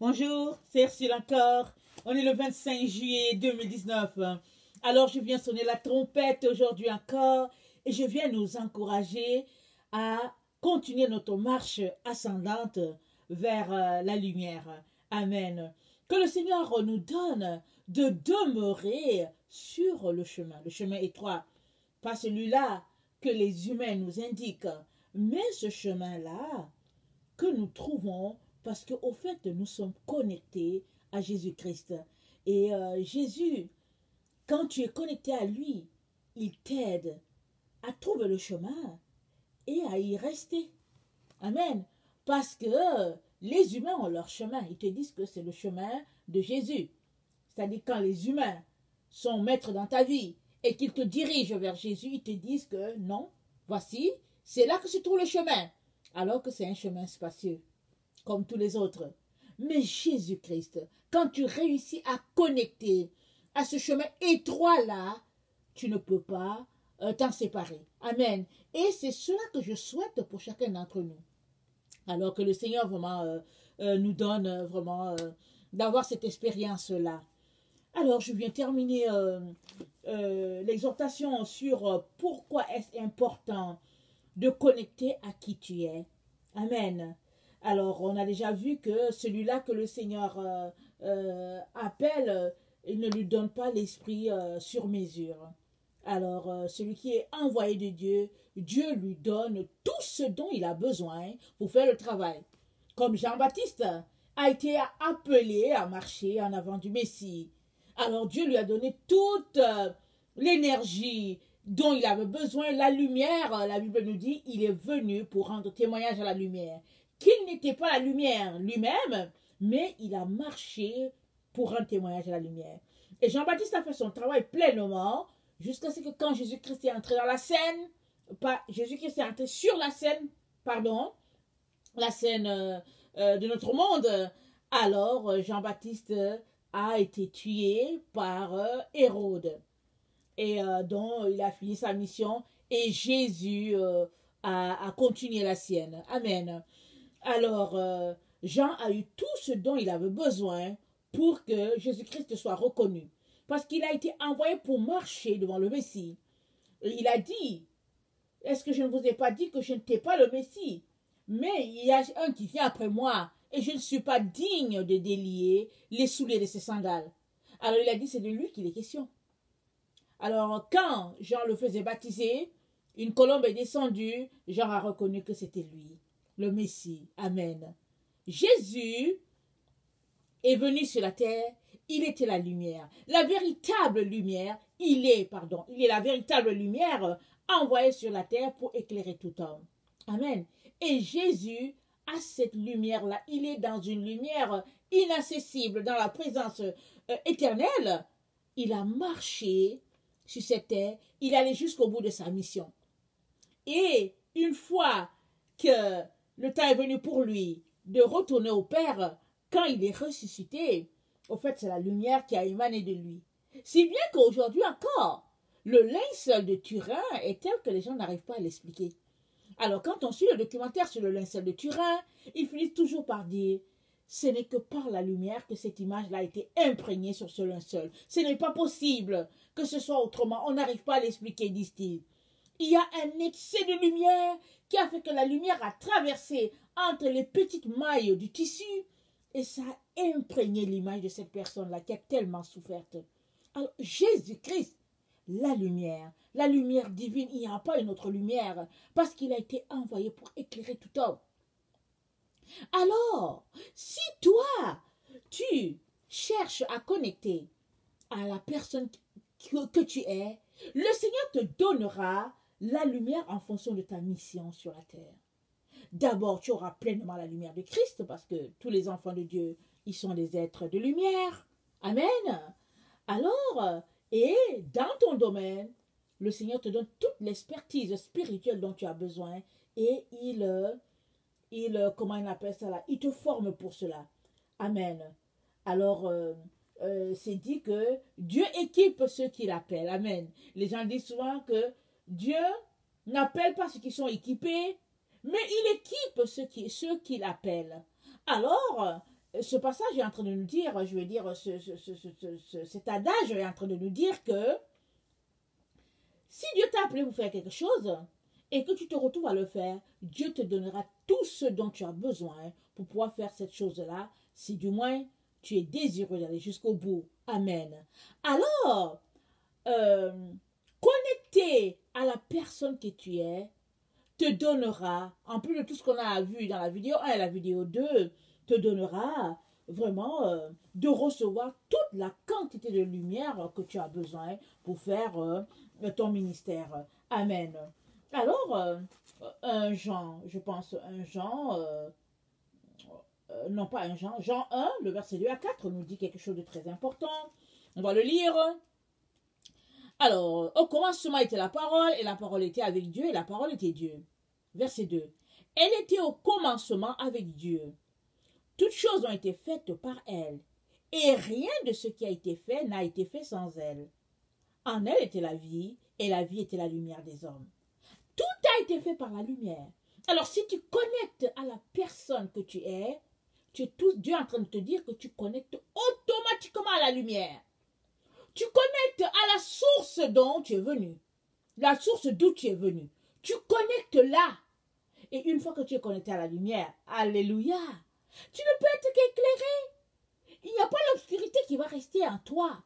Bonjour, c'est Ursule encore. On est le 25 juillet 2019. Alors, je viens sonner la trompette aujourd'hui encore et je viens nous encourager à continuer notre marche ascendante vers la lumière. Amen. Que le Seigneur nous donne de demeurer sur le chemin étroit. Pas celui-là que les humains nous indiquent, mais ce chemin-là que nous trouvons parce qu'au fait, nous sommes connectés à Jésus-Christ. Et Jésus, quand tu es connecté à lui, il t'aide à trouver le chemin et à y rester. Amen. Parce que les humains ont leur chemin. Ils te disent que c'est le chemin de Jésus. C'est-à-dire quand les humains sont maîtres dans ta vie et qu'ils te dirigent vers Jésus, ils te disent que non, voici, c'est là que se trouve le chemin. Alors que c'est un chemin spacieux, comme tous les autres. Mais Jésus-Christ, quand tu réussis à connecter à ce chemin étroit-là, tu ne peux pas t'en séparer. Amen. Et c'est cela que je souhaite pour chacun d'entre nous. Alors que le Seigneur vraiment nous donne vraiment d'avoir cette expérience-là. Alors, je viens terminer l'exhortation sur pourquoi est-ce important de connecter à qui tu es. Amen. Alors, on a déjà vu que celui-là que le Seigneur appelle, il ne lui donne pas l'esprit sur mesure. Alors, celui qui est envoyé de Dieu, Dieu lui donne tout ce dont il a besoin pour faire le travail. Comme Jean-Baptiste a été appelé à marcher en avant du Messie. Alors, Dieu lui a donné toute l'énergie dont il avait besoin, la lumière. La Bible nous dit, il est venu pour rendre témoignage à la lumière. Qu'il n'était pas la lumière lui-même, mais il a marché pour rendre témoignage à la lumière. Et Jean-Baptiste a fait son travail pleinement, jusqu'à ce que quand Jésus-Christ est entré dans la scène, Jésus-Christ est entré sur la scène, la scène de notre monde, alors Jean-Baptiste a été tué par Hérode. Et donc, il a fini sa mission et Jésus a continué la sienne. Amen. Alors, Jean a eu tout ce dont il avait besoin pour que Jésus-Christ soit reconnu. Parce qu'il a été envoyé pour marcher devant le Messie. Et il a dit, est-ce que je ne vous ai pas dit que je n'étais pas le Messie? Mais il y a un qui vient après moi et je ne suis pas digne de délier les souliers de ses sandales. Alors il a dit, c'est de lui qu'il est question. Alors quand Jean le faisait baptiser, une colombe est descendue, Jean a reconnu que c'était lui, le Messie. Amen. Jésus est venu sur la terre, il était la lumière. La véritable lumière, il est la véritable lumière envoyée sur la terre pour éclairer tout homme. Amen. Et Jésus a cette lumière-là. Il est dans une lumière inaccessible, dans la présence éternelle. Il a marché sur cette terre. Il allait jusqu'au bout de sa mission. Et une fois que le temps est venu pour lui de retourner au Père, quand il est ressuscité, au fait, c'est la lumière qui a émané de lui. Si bien qu'aujourd'hui encore, le linceul de Turin est tel que les gens n'arrivent pas à l'expliquer. Alors, quand on suit le documentaire sur le linceul de Turin, ils finissent toujours par dire « Ce n'est que par la lumière que cette image-là a été imprégnée sur ce linceul. Ce n'est pas possible que ce soit autrement. On n'arrive pas à l'expliquer, disent-ils. Il y a un excès de lumière qui a fait que la lumière a traversé entre les petites mailles du tissu et ça a imprégné l'image de cette personne-là qui a tellement souffert. Alors, Jésus-Christ, la lumière divine, il n'y a pas une autre lumière parce qu'il a été envoyé pour éclairer tout homme. Alors, si toi, tu cherches à connecter à la personne que tu es, le Seigneur te donnera la lumière en fonction de ta mission sur la terre. D'abord, tu auras pleinement la lumière de Christ parce que tous les enfants de Dieu, ils sont des êtres de lumière. Amen. Alors, et dans ton domaine, le Seigneur te donne toute l'expertise spirituelle dont tu as besoin et comment il appelle ça là, il te forme pour cela. Amen. Alors, c'est dit que Dieu équipe ceux qu'il appelle. Amen. Les gens disent souvent que Dieu n'appelle pas ceux qui sont équipés, mais il équipe ceux qu'il appelle. Alors, ce passage est en train de nous dire, je veux dire, cet adage est en train de nous dire que si Dieu t'a appelé pour faire quelque chose et que tu te retrouves à le faire, Dieu te donnera tout ce dont tu as besoin pour pouvoir faire cette chose-là, si du moins tu es désireux d'aller jusqu'au bout. Amen. Alors, connecter à la personne que tu es te donnera, en plus de tout ce qu'on a vu dans la vidéo 1 et la vidéo 2, te donnera vraiment de recevoir toute la quantité de lumière que tu as besoin pour faire ton ministère. Amen. Alors, un Jean, je pense, un Jean, non pas un Jean, Jean 1, le verset 2 à 4 nous dit quelque chose de très important. On va le lire. Alors, au commencement était la parole, et la parole était avec Dieu, et la parole était Dieu. Verset 2. Elle était au commencement avec Dieu. Toutes choses ont été faites par elle, et rien de ce qui a été fait n'a été fait sans elle. En elle était la vie, et la vie était la lumière des hommes. Tout a été fait par la lumière. Alors, si tu connectes à la personne que tu es Dieu est en train de te dire que tu connectes automatiquement à la lumière. Tu connectes à la source dont tu es venu. La source d'où tu es venu. Tu connectes là. Et une fois que tu es connecté à la lumière, alléluia, tu ne peux être qu'éclairé. Il n'y a pas l'obscurité qui va rester en toi.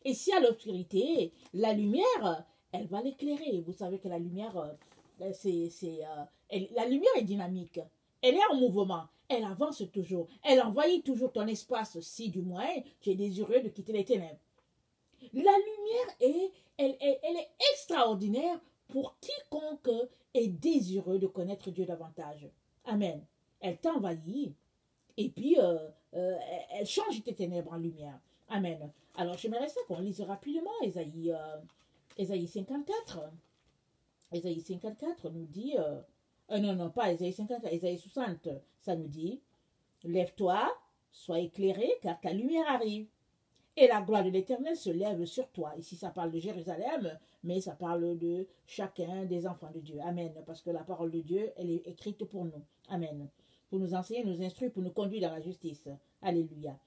Et s'il y a l'obscurité, la lumière, elle va l'éclairer. Vous savez que la lumière, la lumière est dynamique. Elle est en mouvement. Elle avance toujours. Elle envahit toujours ton espace si du moins tu es désireux de quitter les ténèbres. La lumière elle est extraordinaire pour quiconque est désireux de connaître Dieu davantage. Amen. Elle t'envahit et puis elle change tes ténèbres en lumière. Amen. Alors j'aimerais ça qu'on lise rapidement Ésaïe 54. Ésaïe 54 nous dit, non, pas Ésaïe 54, Ésaïe 60, ça nous dit, lève-toi, sois éclairé, car ta lumière arrive. Et la gloire de l'Éternel se lève sur toi. Ici, ça parle de Jérusalem, mais ça parle de chacun des enfants de Dieu. Amen. Parce que la parole de Dieu, elle est écrite pour nous. Amen. Pour nous enseigner, nous instruire, pour nous conduire dans la justice. Alléluia.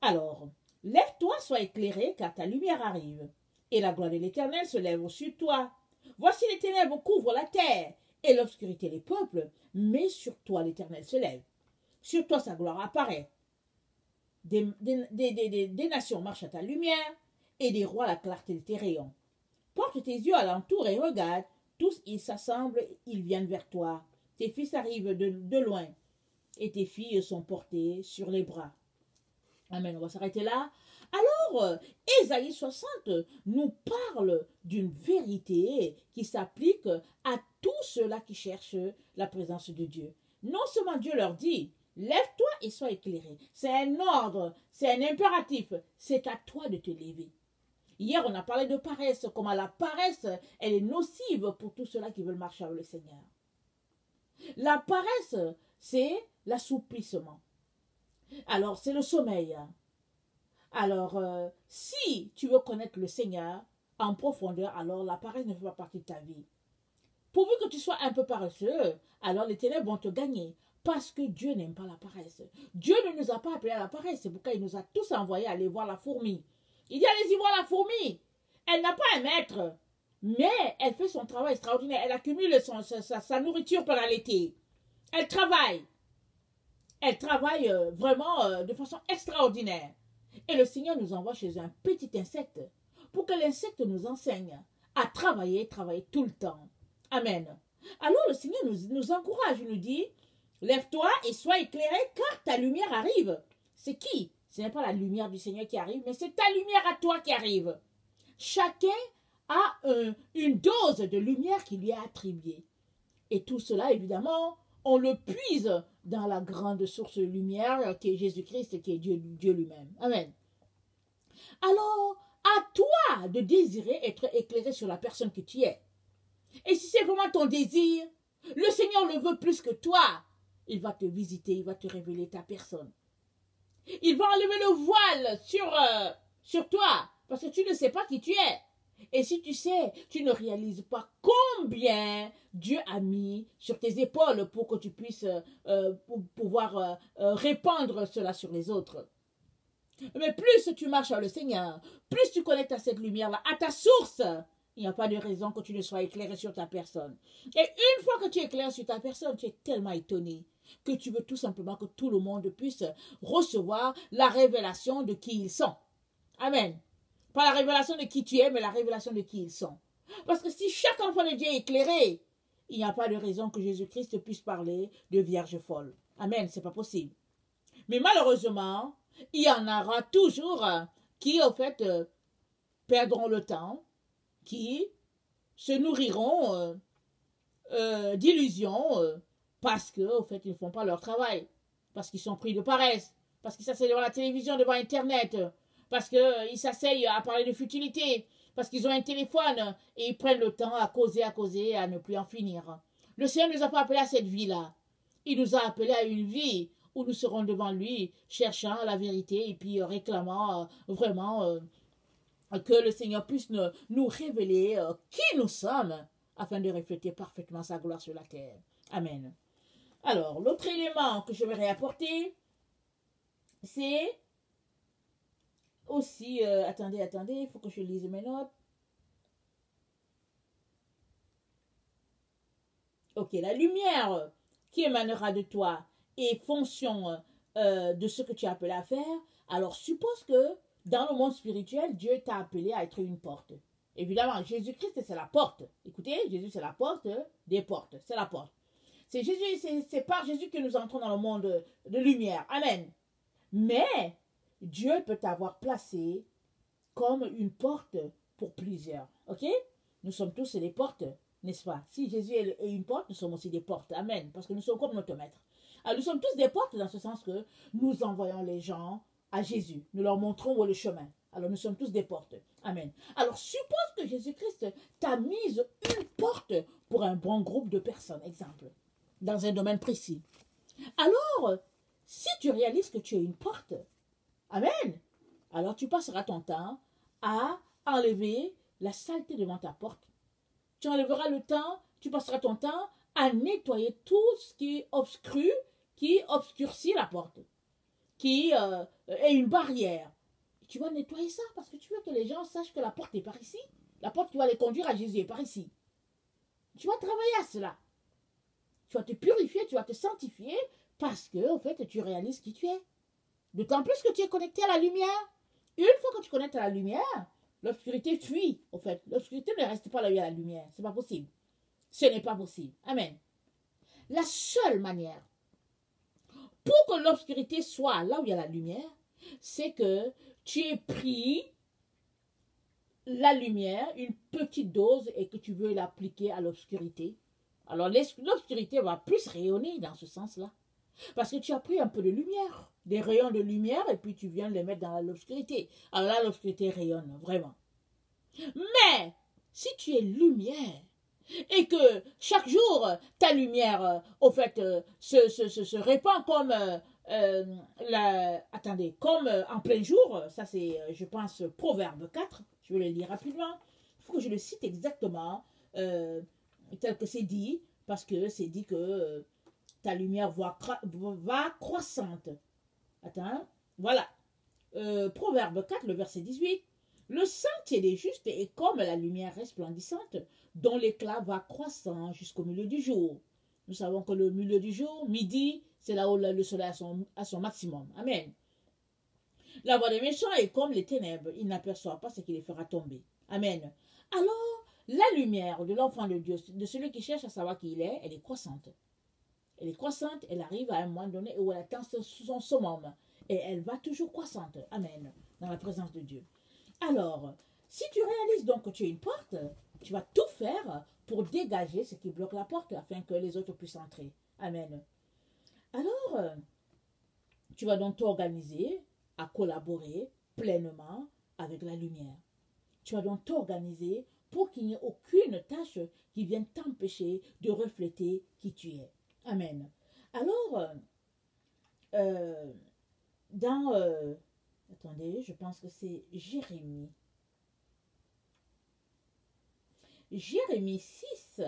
Alors, lève-toi, sois éclairé, car ta lumière arrive. Et la gloire de l'Éternel se lève sur toi. Voici les ténèbres couvrent la terre, et l'obscurité les peuples, mais sur toi l'Éternel se lève. Sur toi sa gloire apparaît. Des nations marchent à ta lumière, et des rois à la clarté de tes rayons. Porte tes yeux alentour et regarde, tous ils s'assemblent, ils viennent vers toi. Tes fils arrivent de loin, et tes filles sont portées sur les bras. Amen, on va s'arrêter là. Alors, Ésaïe 60 nous parle d'une vérité qui s'applique à tous ceux-là qui cherchent la présence de Dieu. Non seulement Dieu leur dit, lève-toi et sois éclairé. C'est un ordre, c'est un impératif. C'est à toi de te lever. Hier, on a parlé de paresse, comment la paresse, elle est nocive pour tous ceux-là qui veulent marcher avec le Seigneur. La paresse, c'est l'assouplissement. Alors, c'est le sommeil. Alors, si tu veux connaître le Seigneur en profondeur, alors la paresse ne fait pas partie de ta vie. Pourvu que tu sois un peu paresseux, alors les ténèbres vont te gagner. Parce que Dieu n'aime pas la paresse. Dieu ne nous a pas appelés à la paresse. C'est pourquoi il nous a tous envoyés aller voir la fourmi. Il dit, allez-y voir la fourmi. Elle n'a pas un maître, mais elle fait son travail extraordinaire. Elle accumule sa nourriture pendant l'été. Elle travaille. Elle travaille vraiment de façon extraordinaire. Et le Seigneur nous envoie chez un petit insecte pour que l'insecte nous enseigne à travailler tout le temps. Amen. Alors le Seigneur nous encourage, il nous dit, lève-toi et sois éclairé car ta lumière arrive. C'est qui? Ce n'est pas la lumière du Seigneur qui arrive, mais c'est ta lumière à toi qui arrive. Chacun a une dose de lumière qui lui est attribuée. Et tout cela, évidemment, on le puise dans la grande source de lumière qui est Jésus-Christ, qui est Dieu lui-même. Amen. Alors, à toi de désirer être éclairé sur la personne que tu es. Et si c'est vraiment ton désir, le Seigneur le veut plus que toi. Il va te visiter, il va te révéler ta personne. Il va enlever le voile sur toi, parce que tu ne sais pas qui tu es. Et si tu sais, tu ne réalises pas combien Dieu a mis sur tes épaules pour que tu puisses pouvoir répandre cela sur les autres. Mais plus tu marches avec le Seigneur, plus tu connectes à cette lumière-là, à ta source, il n'y a pas de raison que tu ne sois éclairé sur ta personne. Et une fois que tu es éclairé sur ta personne, tu es tellement étonné que tu veux tout simplement que tout le monde puisse recevoir la révélation de qui ils sont. Amen. Pas la révélation de qui tu es, mais la révélation de qui ils sont. Parce que si chaque enfant de Dieu est éclairé, il n'y a pas de raison que Jésus-Christ puisse parler de vierge folle. Amen, c'est pas possible. Mais malheureusement, il y en aura toujours qui, au fait, perdront le temps, qui se nourriront d'illusions parce qu'au fait, ils ne font pas leur travail, parce qu'ils sont pris de paresse, parce qu'ils s'asseyent devant la télévision, devant Internet, parce qu'ils s'asseyent à parler de futilité, parce qu'ils ont un téléphone et ils prennent le temps à causer, à ne plus en finir. Le Seigneur ne nous a pas appelés à cette vie-là. Il nous a appelés à une vie où nous serons devant lui, cherchant la vérité et puis réclamant vraiment que le Seigneur puisse nous révéler qui nous sommes afin de refléter parfaitement sa gloire sur la terre. Amen. Alors, l'autre élément que je vais apporter, c'est aussi... attendez, il faut que je lise mes notes. Ok, la lumière qui émanera de toi est fonction de ce que tu as appelé à faire. Alors, suppose que dans le monde spirituel, Dieu t'a appelé à être une porte. Évidemment, Jésus-Christ, c'est la porte. Écoutez, Jésus, c'est la porte des portes. C'est la porte. C'est Jésus, c'est par Jésus que nous entrons dans le monde de lumière. Amen. Mais Dieu peut t'avoir placé comme une porte pour plusieurs. Ok? Nous sommes tous des portes, n'est-ce pas? Si Jésus est une porte, nous sommes aussi des portes. Amen. Parce que nous sommes comme notre maître. Alors, nous sommes tous des portes dans ce sens que nous envoyons les gens à Jésus. Nous leur montrons où est le chemin. Alors, nous sommes tous des portes. Amen. Alors, suppose que Jésus-Christ t'a mise une porte pour un bon groupe de personnes, exemple, dans un domaine précis. Alors, si tu réalises que tu es une porte, amen, alors tu passeras ton temps à enlever la saleté devant ta porte. Tu enlèveras le temps, tu passeras ton temps à nettoyer tout ce qui obscurcit la porte, qui est une barrière. Tu vas nettoyer ça parce que tu veux que les gens sachent que la porte est par ici. La porte qui va les conduire à Jésus est par ici. Tu vas travailler à cela. Tu vas te purifier, tu vas te sanctifier parce que, en fait, tu réalises qui tu es. D'autant plus que tu es connecté à la lumière. Une fois que tu connectes à la lumière, l'obscurité fuit, en fait. L'obscurité ne reste pas là où il y a la lumière. C'est pas possible. Ce n'est pas possible. Amen. La seule manière pour que l'obscurité soit là où il y a la lumière, c'est que tu aies pris la lumière, une petite dose, et que tu veux l'appliquer à l'obscurité. Alors l'obscurité va plus rayonner dans ce sens-là. Parce que tu as pris un peu de lumière, des rayons de lumière, et puis tu viens les mettre dans l'obscurité. Alors là, l'obscurité rayonne, vraiment. Mais, si tu es lumière, et que chaque jour, ta lumière, au fait, se répand comme... comme en plein jour, ça c'est, je pense, Proverbe 4, je vais le lire rapidement, il faut que je le cite exactement, tel que c'est dit, parce que c'est dit que ta lumière va croissante. Attends, voilà. Proverbe 4, le verset 18. Le sentier des justes est comme la lumière resplendissante, dont l'éclat va croissant jusqu'au milieu du jour. Nous savons que le milieu du jour, midi, c'est là où le soleil a son maximum. Amen. La voix des méchants est comme les ténèbres. Ils n'aperçoivent pas ce qui les fera tomber. Amen. Alors, la lumière de l'enfant de Dieu, de celui qui cherche à savoir qui il est, elle est croissante. Elle est croissante, elle arrive à un moment donné où elle atteint son summum. Et elle va toujours croissante. Amen. Dans la présence de Dieu. Alors, si tu réalises donc que tu es une porte, tu vas tout faire pour dégager ce qui bloque la porte afin que les autres puissent entrer. Amen. Alors, tu vas donc t'organiser à collaborer pleinement avec la lumière. Tu vas donc t'organiser pour qu'il n'y ait aucune tâche qui vienne t'empêcher de refléter qui tu es. Amen. Alors, attendez, je pense que c'est Jérémie. Jérémie 6,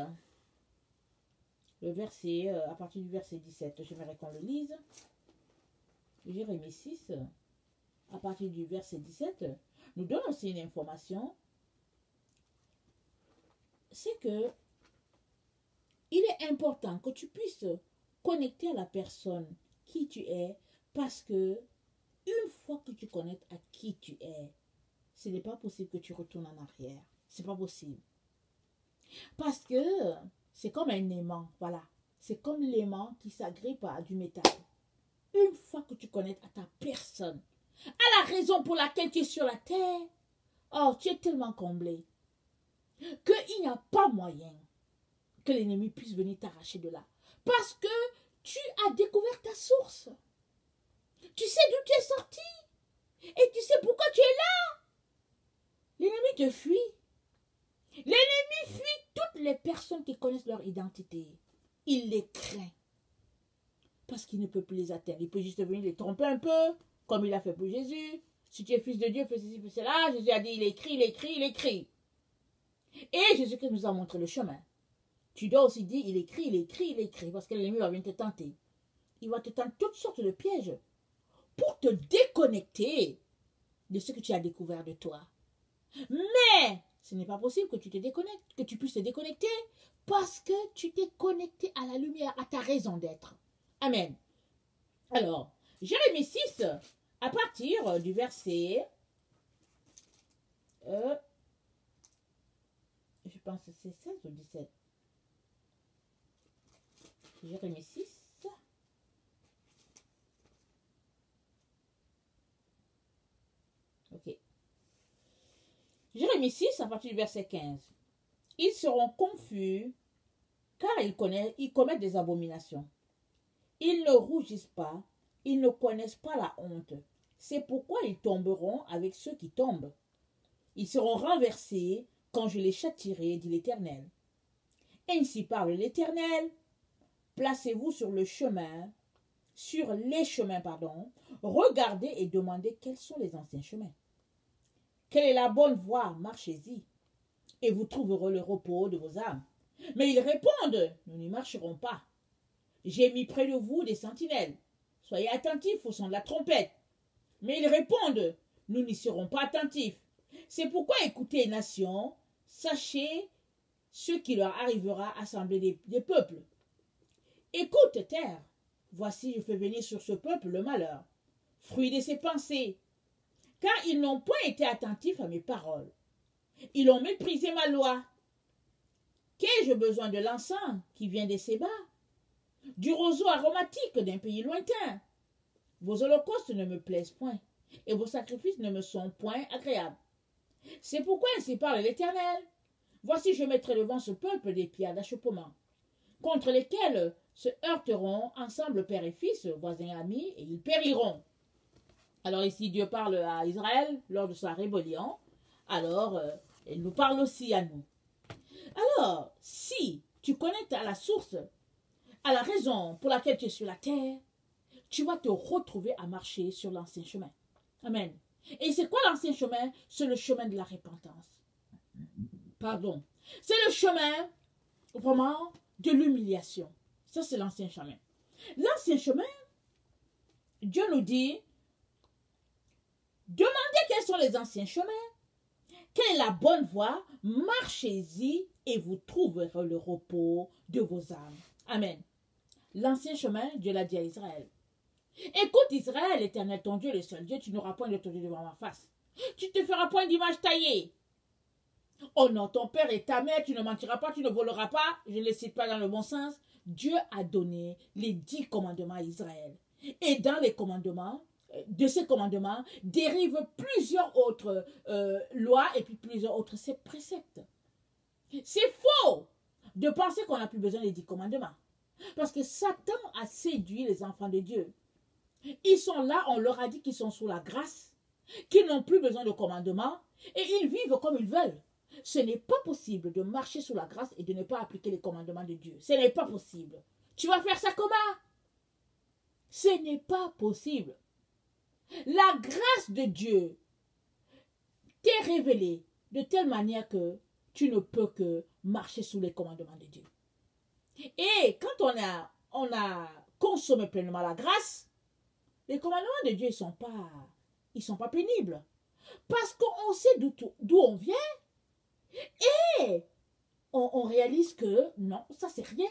le verset, à partir du verset 17, j'aimerais qu'on le lise. Jérémie 6, à partir du verset 17, nous donne aussi une information. C'est que il est important que tu puisses connecter à la personne qui tu es, parce que une fois que tu connectes à qui tu es, ce n'est pas possible que tu retournes en arrière. C'est pas possible. Parce que c'est comme un aimant, voilà. C'est comme l'aimant qui s'agrippe à du métal. Une fois que tu connectes à ta personne, à la raison pour laquelle tu es sur la terre, oh, tu es tellement comblé qu'il n'y a pas moyen que l'ennemi puisse venir t'arracher de là. Parce que tu as découvert ta source. Tu sais d'où tu es sorti. Et tu sais pourquoi tu es là. L'ennemi te fuit. L'ennemi fuit toutes les personnes qui connaissent leur identité. Il les craint. Parce qu'il ne peut plus les atteindre. Il peut juste venir les tromper un peu, comme il a fait pour Jésus. Si tu es fils de Dieu, fais ceci, fais cela. Jésus a dit, il écrit, il écrit, il écrit. Et Jésus-Christ nous a montré le chemin. Tu dois aussi dire, il écrit, il écrit, il écrit. Parce que l'ennemi va venir te tenter. Il va te tenter toutes sortes de pièges pour te déconnecter de ce que tu as découvert de toi. Mais ce n'est pas possible que tu te déconnectes, que tu puisses te déconnecter, parce que tu t'es connecté à la lumière, à ta raison d'être. Amen. Alors, Jérémie 6, à partir du verset, je pense que c'est 16 ou 17. Jérémie 6. Ok. Jérémie 6, à partir du verset 15. Ils seront confus, car ils commettent des abominations. Ils ne rougissent pas, ils ne connaissent pas la honte. C'est pourquoi ils tomberont avec ceux qui tombent. Ils seront renversés quand je les châtierai, dit l'Éternel. Ainsi parle l'Éternel. Placez-vous sur les chemins, regardez et demandez quels sont les anciens chemins. Quelle est la bonne voie, marchez-y, et vous trouverez le repos de vos âmes. Mais ils répondent, nous n'y marcherons pas. J'ai mis près de vous des sentinelles. Soyez attentifs au son de la trompette. Mais ils répondent, nous n'y serons pas attentifs. C'est pourquoi écoutez, nations, sachez ce qui leur arrivera, assemblée des peuples. Écoute, terre, voici je fais venir sur ce peuple le malheur, fruit de ses pensées, car ils n'ont point été attentifs à mes paroles. Ils ont méprisé ma loi. Qu'ai-je besoin de l'encens qui vient des Séba, du roseau aromatique d'un pays lointain? Vos holocaustes ne me plaisent point, et vos sacrifices ne me sont point agréables. C'est pourquoi ainsi parle l'Éternel. Voici je mettrai devant ce peuple des pierres d'achoppement, contre lesquelles se heurteront ensemble père et fils, voisins et amis, et ils périront. Alors ici Dieu parle à Israël lors de sa rébellion. Alors il nous parle aussi à nous. Alors si tu connectes à la source, à la raison pour laquelle tu es sur la terre, tu vas te retrouver à marcher sur l'ancien chemin. Amen. Et c'est quoi l'ancien chemin? C'est le chemin de la repentance. Pardon. C'est le chemin vraiment de l'humiliation. Ça, c'est l'ancien chemin. L'ancien chemin, Dieu nous dit, demandez quels sont les anciens chemins, quelle est la bonne voie, marchez-y et vous trouverez le repos de vos âmes. Amen. L'ancien chemin, Dieu l'a dit à Israël. Écoute Israël, l'Éternel ton Dieu, le seul Dieu, tu n'auras point de Dieu devant ma face. Tu te feras point d'image taillée. Oh non, ton père et ta mère, tu ne mentiras pas, tu ne voleras pas. Je ne les cite pas dans le bon sens. Dieu a donné les 10 commandements à Israël. Et dans les commandements, de ces commandements, dérivent plusieurs autres lois et puis plusieurs autres préceptes. C'est faux de penser qu'on n'a plus besoin des 10 commandements. Parce que Satan a séduit les enfants de Dieu. Ils sont là, on leur a dit qu'ils sont sous la grâce, qu'ils n'ont plus besoin de commandements et ils vivent comme ils veulent. Ce n'est pas possible de marcher sous la grâce et de ne pas appliquer les commandements de Dieu. Ce n'est pas possible. Tu vas faire ça comment? Ce n'est pas possible. La grâce de Dieu t'est révélée de telle manière que tu ne peux que marcher sous les commandements de Dieu. Et quand on a consommé pleinement la grâce, les commandements de Dieu, ils sont pas pénibles. Parce qu'on sait d'où on vient et on réalise que non, ça c'est rien.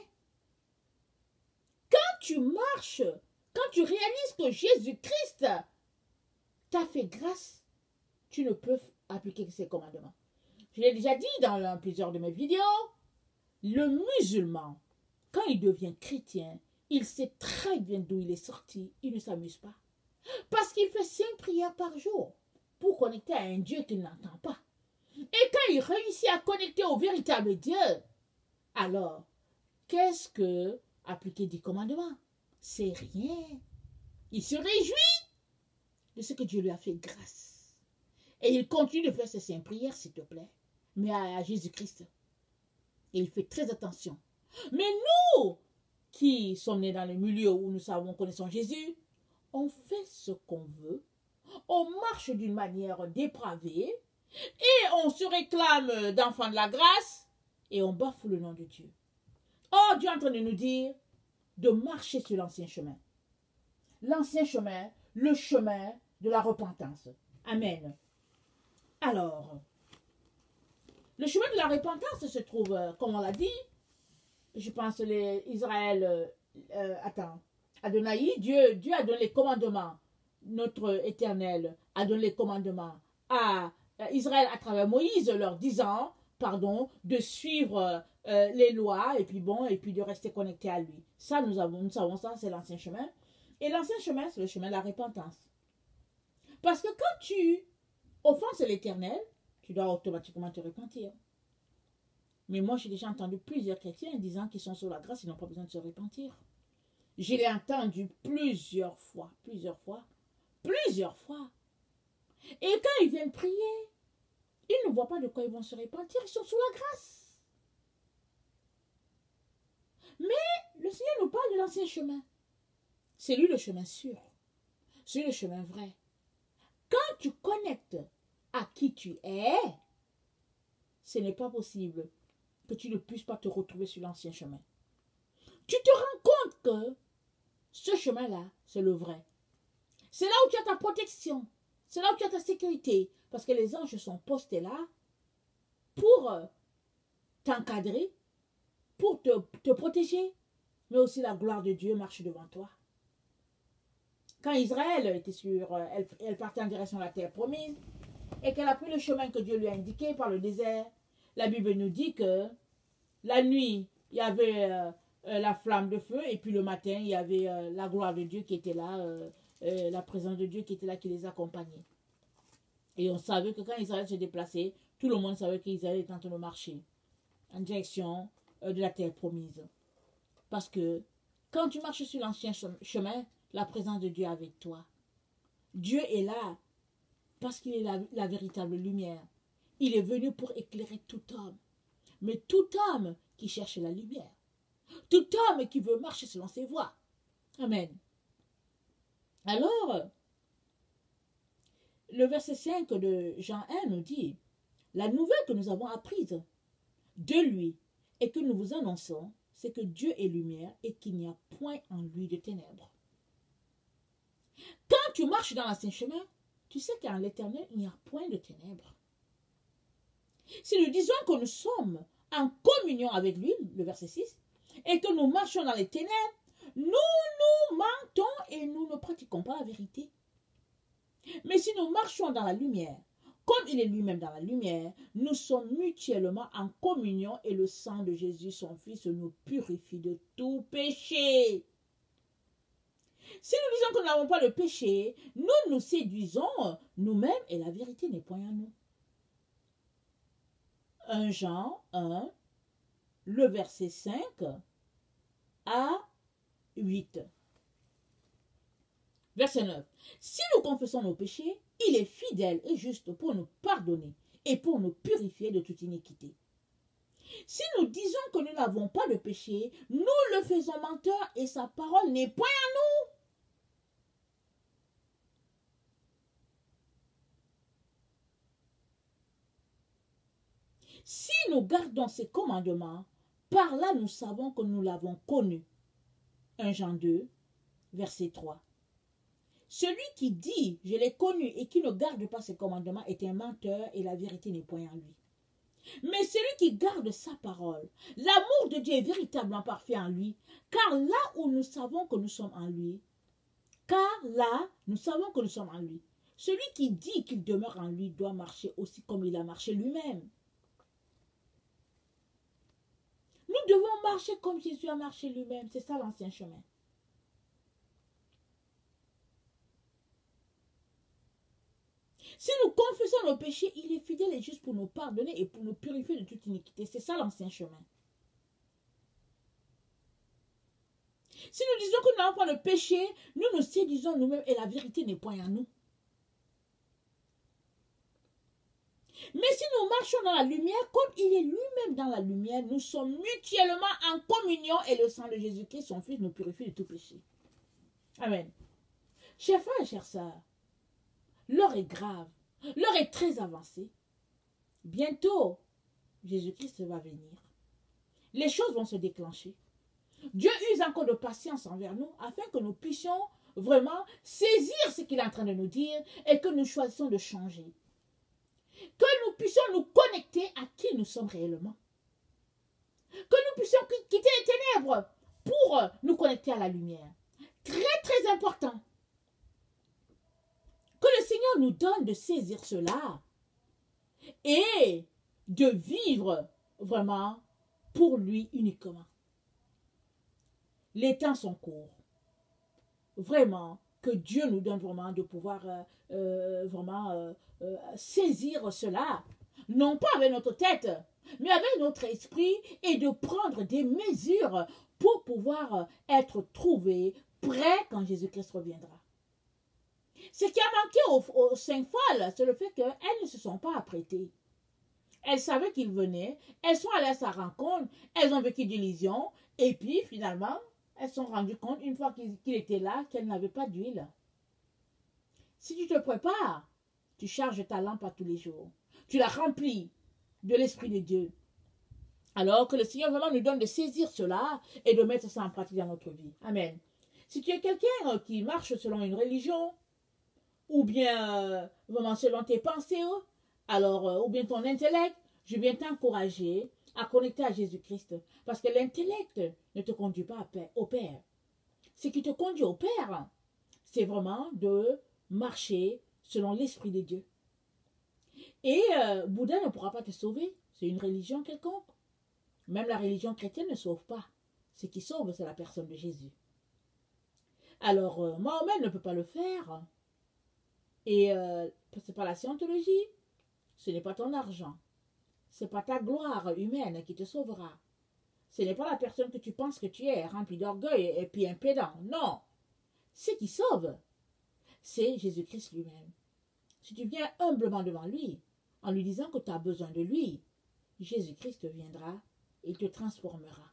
Quand tu marches, quand tu réalises que Jésus-Christ t'a fait grâce, tu ne peux appliquer ses commandements. Je l'ai déjà dit dans plusieurs de mes vidéos, le musulman, quand il devient chrétien, il sait très bien d'où il est sorti, il ne s'amuse pas. Parce qu'il fait 5 prières par jour pour connecter à un Dieu qu'il n'entend pas. Et quand il réussit à connecter au véritable Dieu, alors, qu'est-ce que appliquer 10 commandements? C'est rien. Il se réjouit de ce que Dieu lui a fait grâce. Et il continue de faire ses 5 prières, s'il te plaît, mais à Jésus-Christ. Et il fait très attention. Mais nous, qui sommes nés dans le milieu où nous connaissons Jésus, on fait ce qu'on veut, on marche d'une manière dépravée, et on se réclame d'enfants de la grâce, et on bafoue le nom de Dieu. Oh, Dieu est en train de nous dire de marcher sur l'ancien chemin. L'ancien chemin, le chemin de la repentance. Amen. Alors, le chemin de la repentance se trouve, comme on l'a dit, je pense Israël, Adonai, Dieu a donné les commandements, notre Éternel a donné les commandements à Israël à travers Moïse, leur disant, de suivre les lois et puis de rester connecté à lui. Ça, nous savons ça, c'est l'ancien chemin. Et l'ancien chemin, c'est le chemin de la repentance. Parce que quand tu offenses l'Éternel, tu dois automatiquement te repentir. Mais moi, j'ai déjà entendu plusieurs chrétiens disant qu'ils sont sous la grâce, ils n'ont pas besoin de se repentir. Je l'ai entendu plusieurs fois. Et quand ils viennent prier, ils ne voient pas de quoi ils vont se repentir, ils sont sous la grâce. Mais le Seigneur nous parle de l'ancien chemin. C'est lui le chemin sûr. C'est lui le chemin vrai. Quand tu connectes à qui tu es, ce n'est pas possible que tu ne puisses pas te retrouver sur l'ancien chemin. Tu te rends compte que ce chemin-là, c'est le vrai. C'est là où tu as ta protection. C'est là où tu as ta sécurité. Parce que les anges sont postés là pour t'encadrer, pour te protéger. Mais aussi la gloire de Dieu marche devant toi. Quand Israël était elle partait en direction de la terre promise et qu'elle a pris le chemin que Dieu lui a indiqué par le désert, la Bible nous dit que la nuit, il y avait la flamme de feu et puis le matin, il y avait la gloire de Dieu qui était là, la présence de Dieu qui était là, qui les accompagnait. Et on savait que quand Israël se déplaçait, tout le monde savait qu'Israël était en train de marcher en direction de la terre promise. Parce que quand tu marches sur l'ancien chemin, la présence de Dieu est avec toi. Dieu est là parce qu'il est la véritable lumière. Il est venu pour éclairer tout homme. Mais tout homme qui cherche la lumière. Tout homme qui veut marcher selon ses voies. Amen. Alors, le verset 5 de Jean 1 nous dit, la nouvelle que nous avons apprise de lui et que nous vous annonçons, c'est que Dieu est lumière et qu'il n'y a point en lui de ténèbres. Quand tu marches dans l'ancien chemin, tu sais qu'en l'Éternel, il n'y a point de ténèbres. Si nous disons que nous sommes en communion avec lui, le verset 6, et que nous marchons dans les ténèbres, nous mentons et nous ne pratiquons pas la vérité. Mais si nous marchons dans la lumière, comme il est lui-même dans la lumière, nous sommes mutuellement en communion et le sang de Jésus, son Fils, nous purifie de tout péché. Si nous disons que nous n'avons pas le péché, nous nous séduisons nous-mêmes et la vérité n'est point en nous. 1 Jean 1, le verset 5 à 8. Verset 9. Si nous confessons nos péchés, il est fidèle et juste pour nous pardonner et pour nous purifier de toute iniquité. Si nous disons que nous n'avons pas de péché, nous le faisons menteur et sa parole n'est point en nous. Si nous gardons ses commandements, par là nous savons que nous l'avons connu. 1 Jean 2, verset 3. Celui qui dit « je l'ai connu » et qui ne garde pas ses commandements est un menteur et la vérité n'est point en lui. Mais celui qui garde sa parole, l'amour de Dieu est véritablement parfait en lui, car là où nous savons que nous sommes en lui, celui qui dit qu'il demeure en lui doit marcher aussi comme il a marché lui-même. Nous devons marcher comme Jésus a marché lui-même. C'est ça l'ancien chemin. Si nous confessons nos péchés, il est fidèle et juste pour nous pardonner et pour nous purifier de toute iniquité. C'est ça l'ancien chemin. Si nous disons que nous n'avons pas de péché, nous nous séduisons nous-mêmes et la vérité n'est point en nous. Mais si nous marchons dans la lumière, comme il est lui-même dans la lumière, nous sommes mutuellement en communion et le sang de Jésus-Christ, son Fils, nous purifie de tout péché. Amen. Chers frères et chères sœurs, l'heure est grave, l'heure est très avancée. Bientôt, Jésus-Christ va venir. Les choses vont se déclencher. Dieu use encore de patience envers nous afin que nous puissions vraiment saisir ce qu'il est en train de nous dire et que nous choisissons de changer. Que nous puissions nous connecter à qui nous sommes réellement. Que nous puissions quitter les ténèbres pour nous connecter à la lumière. Très, très important. Que le Seigneur nous donne de saisir cela et de vivre vraiment pour lui uniquement. Les temps sont courts. Vraiment, que Dieu nous donne vraiment de pouvoir saisir cela. Non pas avec notre tête, mais avec notre esprit et de prendre des mesures pour pouvoir être trouvés prêts quand Jésus-Christ reviendra. Ce qui a manqué aux cinq folles, c'est le fait qu'elles ne se sont pas apprêtées. Elles savaient qu'il venait, elles sont allées à sa rencontre, elles ont vécu d'illusions, et puis finalement, elles se sont rendues compte, une fois qu'il était là, qu'elles n'avaient pas d'huile. Si tu te prépares, tu charges ta lampe à tous les jours. Tu la remplis de l'Esprit de Dieu. Alors que le Seigneur vraiment nous donne de saisir cela et de mettre ça en pratique dans notre vie. Amen. Si tu es quelqu'un qui marche selon une religion, ou bien vraiment selon tes pensées, alors, ou bien ton intellect, je viens t'encourager à connecter à Jésus-Christ. Parce que l'intellect ne te conduit pas au Père. Ce qui te conduit au Père, c'est vraiment de marcher selon l'Esprit de Dieu. Et Bouddha ne pourra pas te sauver. C'est une religion quelconque. Même la religion chrétienne ne sauve pas. Ce qui sauve, c'est la personne de Jésus. Alors, Mahomet ne peut pas le faire. Et ce n'est pas la scientologie. Ce n'est pas ton argent. Ce n'est pas ta gloire humaine qui te sauvera. Ce n'est pas la personne que tu penses que tu es, remplie d'orgueil et puis impédant. Non. Ce qui sauve, c'est Jésus-Christ lui-même. Si tu viens humblement devant lui, en lui disant que tu as besoin de lui, Jésus-Christ viendra et te transformera.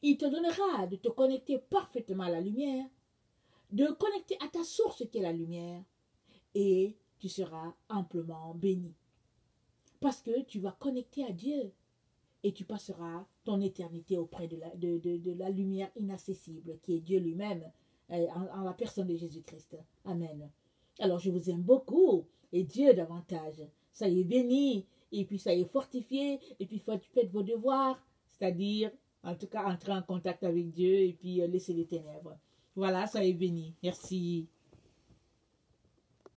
Il te donnera de te connecter parfaitement à la lumière, de connecter à ta source qui est la lumière, et tu seras amplement béni. Parce que tu vas connecter à Dieu et tu passeras ton éternité auprès de la lumière inaccessible qui est Dieu lui-même en la personne de Jésus-Christ. Amen. Alors je vous aime beaucoup et Dieu davantage. Soyez bénis et puis soyez fortifiés et puis faites vos devoirs, c'est-à-dire en tout cas entrer en contact avec Dieu et puis laisser les ténèbres. Voilà, soyez bénis. Merci.